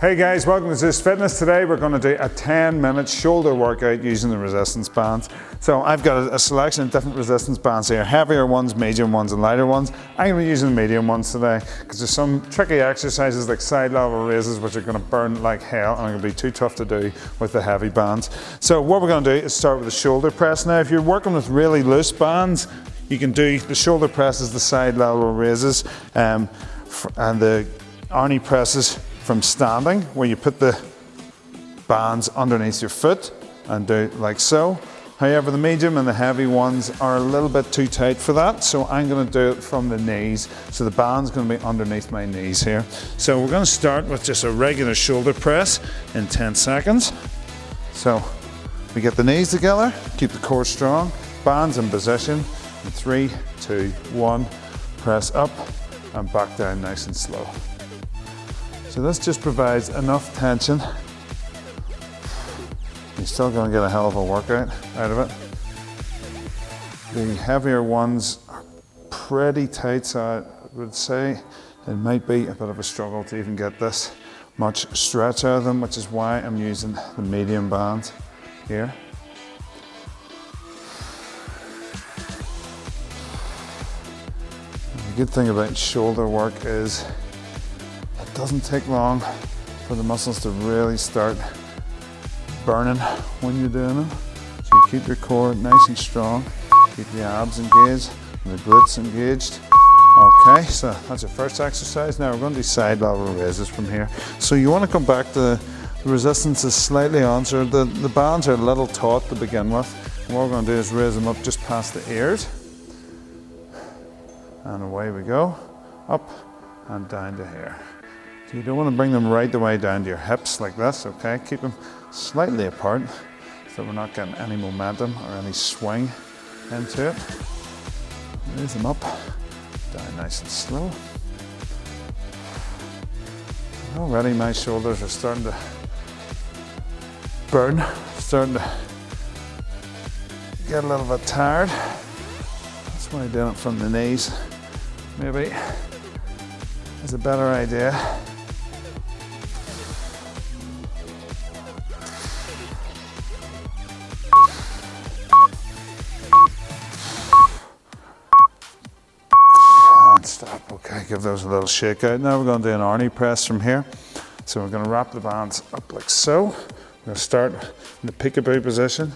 Hey guys, welcome to Zeus Fitness. Today we're going to do a 10-minute shoulder workout using the resistance bands. So I've got a selection of different resistance bands here, heavier ones, medium ones and lighter ones. I'm going to be using the medium ones today because there's some tricky exercises like side level raises which are going to burn like hell and are going to be too tough to do with the heavy bands. So what we're going to do is start with the shoulder press. Now if you're working with really loose bands, you can do the shoulder presses, the side level raises and the ARNIE presses from standing, where you put the bands underneath your foot and do it like so. However, the medium and the heavy ones are a little bit too tight for that, so I'm going to do it from the knees. So the band's going to be underneath my knees here. So we're going to start with just a regular shoulder press in 10 seconds. So we get the knees together, keep the core strong, bands in position, in 3, 2, 1, press up and back down nice and slow. So this just provides enough tension. You're still going to get a hell of a workout out of it. The heavier ones are pretty tight, so I would say it might be a bit of a struggle to even get this much stretch out of them, which is why I'm using the medium band here. And the good thing about shoulder work is it doesn't take long for the muscles to really start burning when you're doing them. So you keep your core nice and strong, keep the abs engaged, and the glutes engaged. Okay, so that's your first exercise. Now we're going to do side level raises from here. So you want to come back to the resistance is slightly on, so the bands are a little taut to begin with. And what we're going to do is raise them up just past the ears. And away we go, up and down to here. So you don't want to bring them right the way down to your hips like this, okay? Keep them slightly apart so we're not getting any momentum or any swing into it. Raise them up, down nice and slow. And already my shoulders are starting to burn, starting to get a little bit tired. That's why doing it from the knees maybe is a better idea. Stop, okay, give those a little shake out. Now we're going to do an ARNIE press from here. So we're going to wrap the bands up like so. We're going to start in the peekaboo position,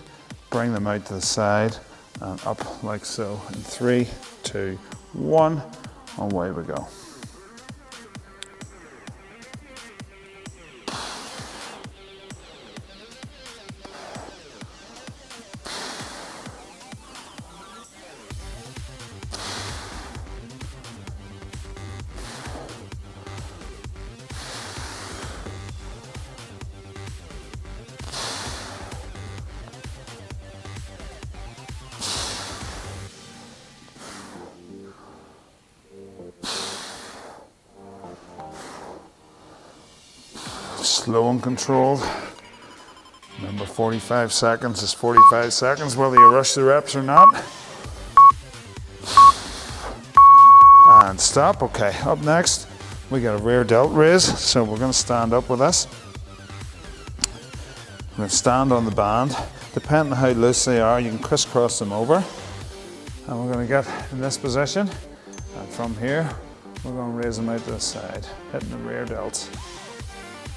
bring them out to the side and up like so. In 3, 2, 1, away we go. Slow and controlled. Remember, 45 seconds is 45 seconds, whether you rush the reps or not. And stop. Okay, up next, we got a rear delt raise. So we're going to stand up with this. We're going to stand on the band. Depending on how loose they are, you can crisscross them over. And we're going to get in this position. And from here, we're going to raise them out to the side, hitting the rear delts.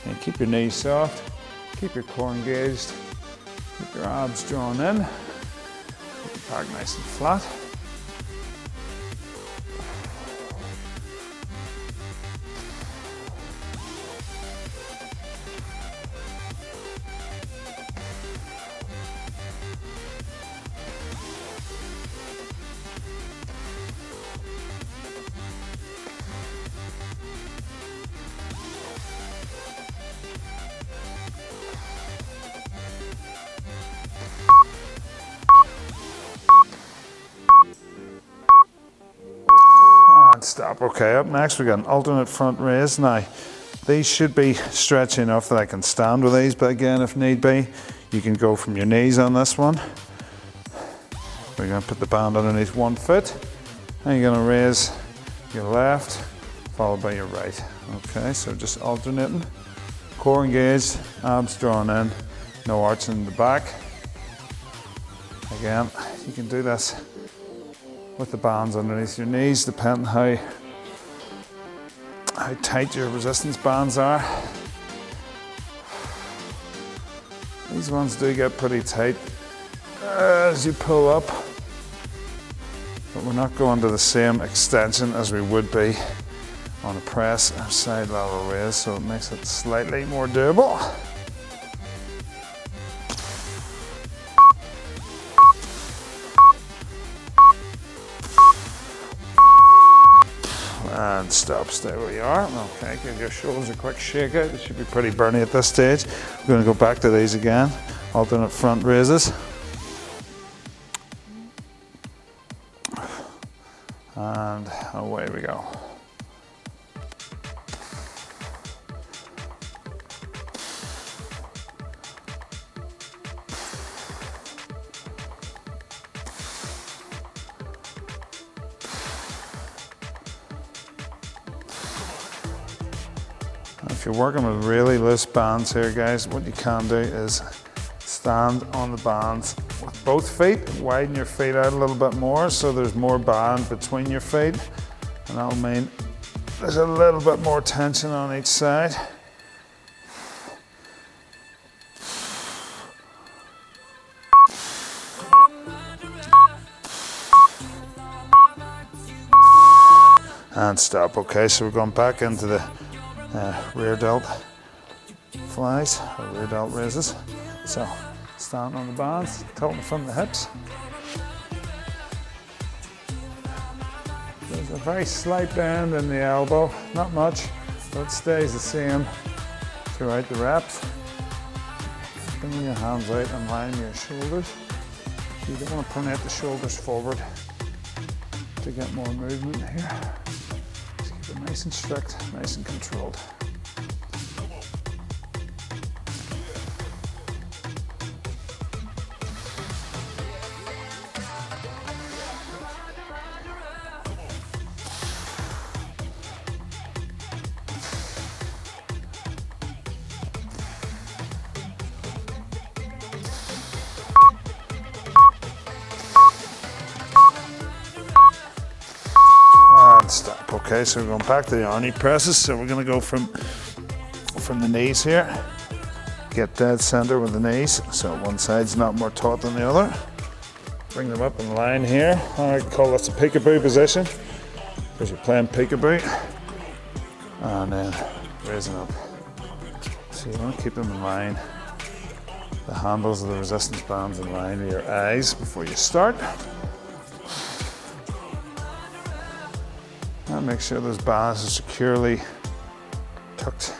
And keep your knees soft, keep your core engaged, keep your abs drawn in, keep the back nice and flat. Stop. Okay, up next we got an alternate front raise. Now, these should be stretchy enough that I can stand with these, but again, if need be, you can go from your knees on this one. We're going to put the band underneath one foot, and you're going to raise your left, followed by your right. Okay, so just alternating. core engaged, abs drawn in, no arch in the back. Again, you can do this with the bands underneath your knees, depending how tight your resistance bands are. These ones do get pretty tight as you pull up, but we're not going to the same extension as we would be on a press or side lateral raise, so it makes it slightly more doable. And stop, stay where you are. Okay, give your shoulders a quick shake out. It should be pretty burny at this stage. We're going to go back to these again, alternate front raises. And away we go. If you're working with really loose bands here, guys, what you can do is stand on the bands with both feet, widen your feet out a little bit more so there's more band between your feet, and that'll mean there's a little bit more tension on each side. And stop. Okay, so we're going back into the rear delt flies, or rear delt raises. So, stand on the bands, tilting from the hips. There's a very slight bend in the elbow, not much, but it stays the same throughout the reps. Bring your hands out and line your shoulders. You don't want to pronate the shoulders forward to get more movement here. Nice and strict, nice and controlled. Stop. Okay, so we're going back to the ARNIE presses. So we're going to go from the knees here. Get dead center with the knees, so one side's not more taut than the other. Bring them up in line here. I call this a peekaboo position because you're playing peekaboo. And then raising up. So you want to keep them in line. The handles of the resistance bands in line with your eyes before you start. And make sure those bands are securely tucked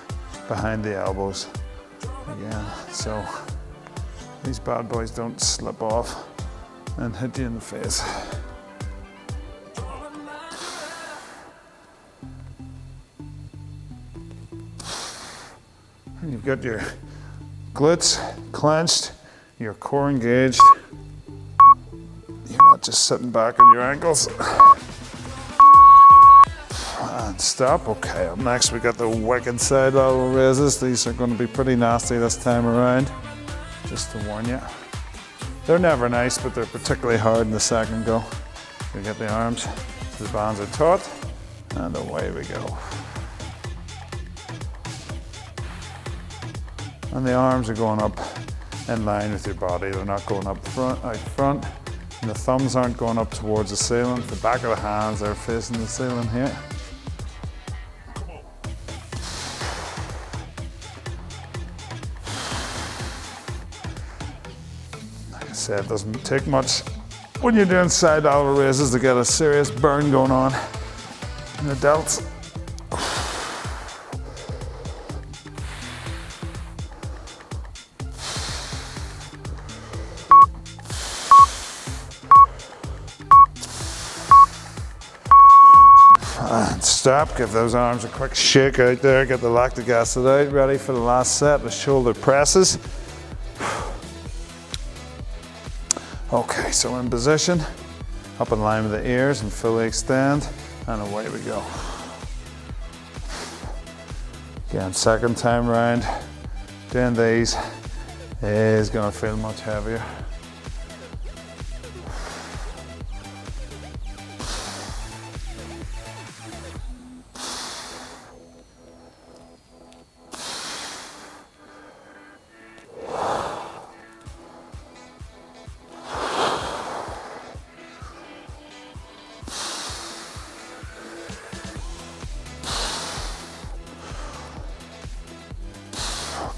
behind the elbows again, so these bad boys don't slip off and hit you in the face. And you've got your glutes clenched, your core engaged. You're not just sitting back on your ankles. And stop. Okay, up next we got the wicked side lateral raises. These are going to be pretty nasty this time around, just to warn you. They're never nice, but they're particularly hard in the second go. You get the arms, so the bands are taut, and away we go. And the arms are going up in line with your body. They're not going up front, out front, and the thumbs aren't going up towards the ceiling. The back of the hands are facing the ceiling here. It doesn't take much when you're doing side lateral raises to get a serious burn going on in the delts. And stop, give those arms a quick shake out there, get the lactic acid out, ready for the last set of shoulder presses. Okay, so in position, up in line with the ears and fully extend, and away we go. Again, second time round, doing these is going to feel much heavier.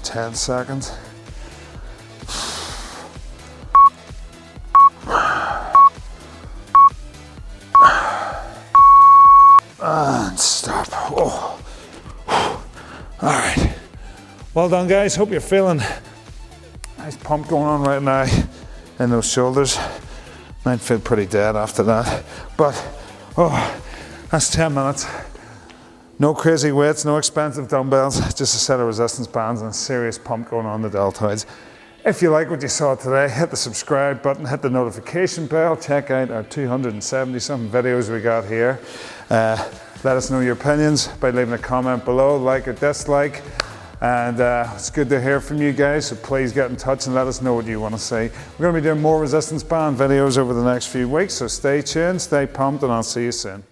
Ten seconds. And stop. Oh. All right. Well done, guys. Hope you're feeling nice pump going on right now in those shoulders. Might feel pretty dead after that, but oh, that's 10 minutes. No crazy weights, no expensive dumbbells, just a set of resistance bands and a serious pump going on the deltoids. If you like what you saw today, hit the subscribe button, hit the notification bell, check out our 270 something videos we got here. Let us know your opinions by leaving a comment below, like or dislike. And it's good to hear from you guys, so please get in touch and let us know what you want to see. We're going to be doing more resistance band videos over the next few weeks, so stay tuned, stay pumped, and I'll see you soon.